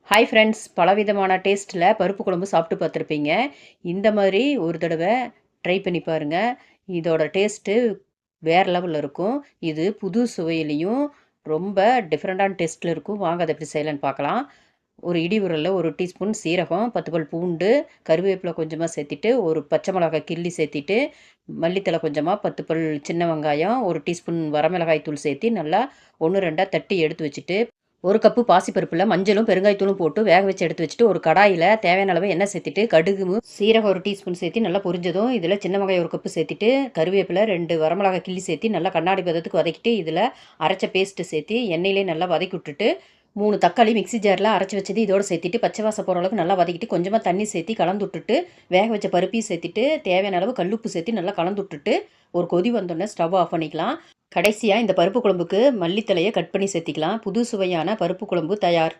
Hi friends, பலவிதமான டேஸ்ட்டில் பருப்பு குழம்பு சாப்பிட்டு பார்த்துருப்பீங்க. இந்த மாதிரி ஒரு தடவை ட்ரை பண்ணி பாருங்க. இதோட டேஸ்ட்டு வேறு லெவலில் இருக்கும். இது புது சுவையிலையும் ரொம்ப டிஃப்ரெண்ட்டான டேஸ்ட்டில் இருக்கும். வாங்க அதை எப்படி செய்யலான்னு பார்க்கலாம். ஒரு இடி உரலில் 1 டீஸ்பூன் சீரகம், 10 பல் பூண்டு, கருவேப்பிலை கொஞ்சமாக சேர்த்திட்டு, ஒரு பச்சை மிளகாய் கிள்ளி சேர்த்திட்டு, மல்லித்தழை கொஞ்சமாக, 10 பல் சின்ன வெங்காயம், 1 டீஸ்பூன் வரமிளகாய் தூள் சேர்த்து நல்லா 1, 2 தட்டி எடுத்து வச்சுட்டு, 1 கப்பு பாசிப்பருப்புல மஞ்சளும், பெருங்காயத்தூளும் போட்டு வேக வச்சு எடுத்து வச்சுட்டு, ஒரு கடாயில தேவையான அளவு எண்ணெய் சேர்த்துட்டு, கடுகு, சீரகம் 1 டீஸ்பூன் சேர்த்து நல்லா பொரிஞ்சதும், இதில சின்ன வெங்காயம் 1 கப்பு சேர்த்துட்டு, கருவேப்பிலை 2 வரமிளகாய் கிள்ளி சேர்த்து நல்லா கண்ணாடி பதத்துக்கு வதக்கிட்டு, இதில அரைச்ச பேஸ்ட்டு சேர்த்து எண்ணெயிலே நல்லா வதக்கி விட்டுட்டு, 3 தக்காளி மிக்ஸி ஜாரில் அரைச்சி வச்சது இதோட சேர்த்துட்டு, பச்சை வாசம் போகிற அளவுக்கு நல்லா வதக்கிட்டு, கொஞ்சமாக தண்ணி சேர்த்து கலந்து விட்டுட்டு, வேக வச்ச பருப்பையும் சேர்த்துட்டு, தேவையான அளவு கல்லுப்பு சேர்த்து நல்லா கலந்து விட்டுட்டு, ஒரு கொதி வந்தோடனே ஸ்டவ் ஆஃப் பண்ணிக்கலாம். கடைசியா இந்த பருப்பு குழம்புக்கு மல்லித்தழைய கட் பண்ணி சேர்த்திக்கலாம். புது சுவையான பருப்பு குழம்பு தயார்.